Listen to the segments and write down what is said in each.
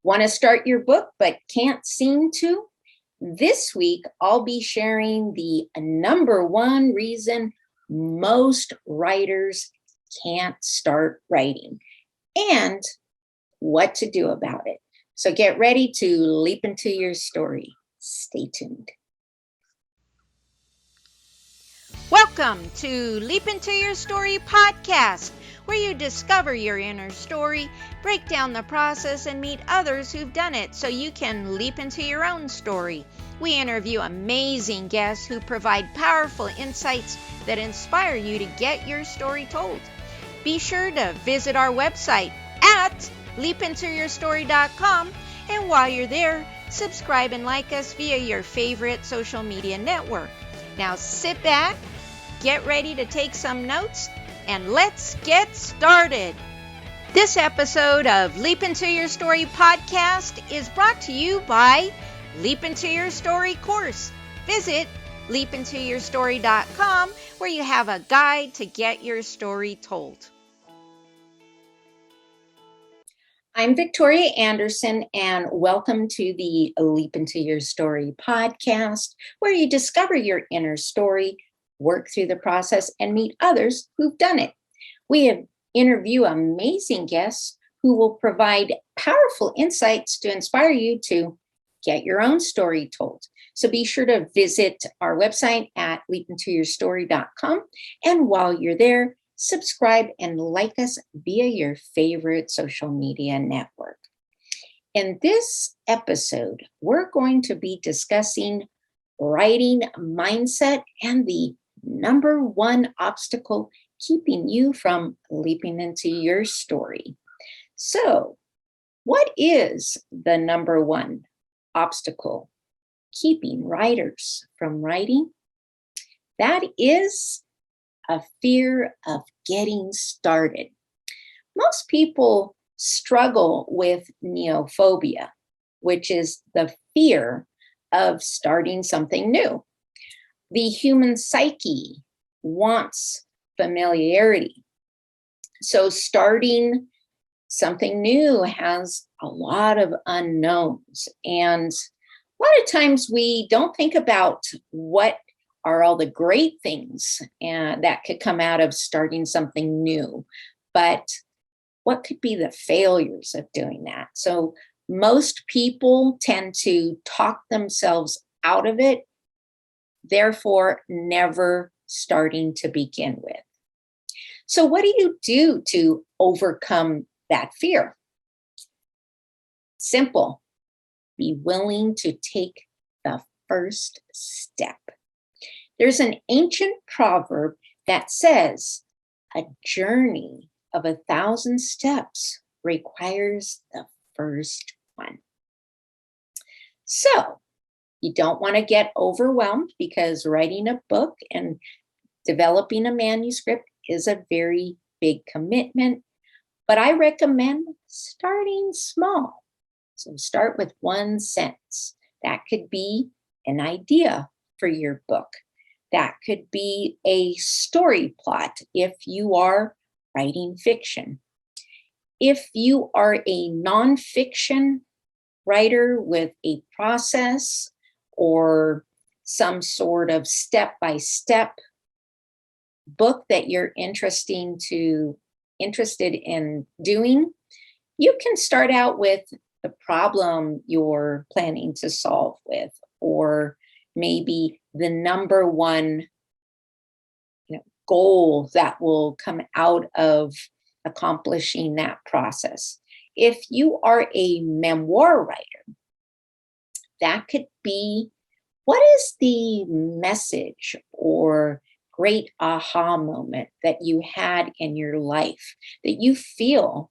Want to start your book but can't seem to? This week, I'll be sharing the number one reason most writers can't start writing and what to do about it. So get ready to leap into your story. Stay tuned. Welcome to Leap Into Your Story podcast, where you discover your inner story, break down the process, and meet others who've done it so you can leap into your own story. We interview amazing guests who provide powerful insights that inspire you to get your story told. Be sure to visit our website at leapintoyourstory.com, and while you're there, subscribe and like us via your favorite social media network. Now sit back, get ready to take some notes, and let's get started. This episode of Leap Into Your Story podcast is brought to you by Leap Into Your Story course. Visit leapintoyourstory.com, where you have a guide to get your story told. I'm Victoria Andersen, and welcome to the Leap Into Your Story podcast, where you discover your inner story, work through the process, and meet others who've done it. We interview amazing guests who will provide powerful insights to inspire you to get your own story told. So be sure to visit our website at leapintoyourstory.com, and while you're there, subscribe and like us via your favorite social media network. In this episode, we're going to be discussing writing mindset and the number one obstacle keeping you from leaping into your story. So, what is the number one obstacle keeping writers from writing? That is a fear of getting started. Most people struggle with neophobia, which is the fear of starting something new. The human psyche wants familiarity. So starting something new has a lot of unknowns. And a lot of times we don't think about what are all the great things that could come out of starting something new, but what could be the failures of doing that? So most people tend to talk themselves out of it, therefore never starting to begin with. So what do you do to overcome that fear? Simple. Be willing to take the first step. There's an ancient proverb that says, a journey of 1,000 steps requires the first one. So you don't want to get overwhelmed, because writing a book and developing a manuscript is a very big commitment, but I recommend starting small. So start with one sentence. That could be an idea for your book. That could be a story plot if you are writing fiction. If you are a nonfiction writer with a process or some sort of step-by-step book that you're interested in doing, you can start out with the problem you're planning to solve with, or maybe the number one goal that will come out of accomplishing that process. If you are a memoir writer, that could be, what is the message or great aha moment that you had in your life that you feel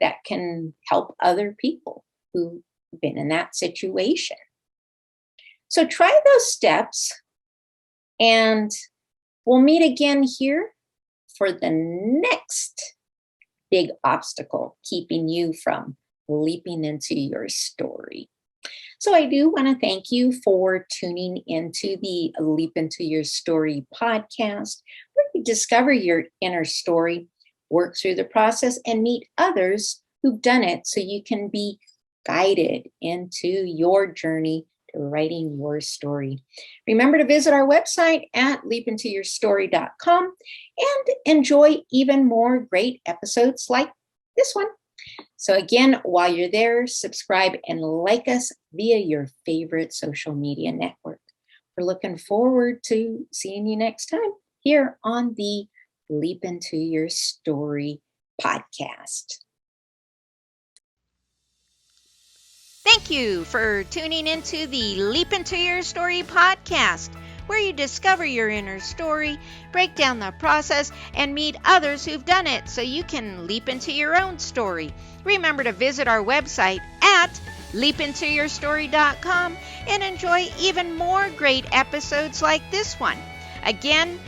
that can help other people who've been in that situation? So try those steps, and we'll meet again here for the next big obstacle keeping you from leaping into your story. So I do want to thank you for tuning into the Leap Into Your Story podcast, where you discover your inner story, work through the process, and meet others who've done it so you can be guided into your journey to writing your story. Remember to visit our website at leapintoyourstory.com and enjoy even more great episodes like this one. So, again, while you're there, subscribe and like us via your favorite social media network. We're looking forward to seeing you next time here on the Leap Into Your Story podcast. Thank you for tuning into the Leap Into Your Story podcast, where you discover your inner story, break down the process, and meet others who've done it so you can leap into your own story. Remember to visit our website at leapintoyourstory.com and enjoy even more great episodes like this one. Again,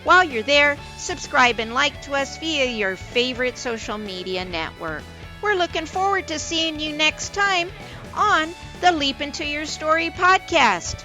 while you're there, subscribe and like to us via your favorite social media network. We're looking forward to seeing you next time on the Leap Into Your Story podcast.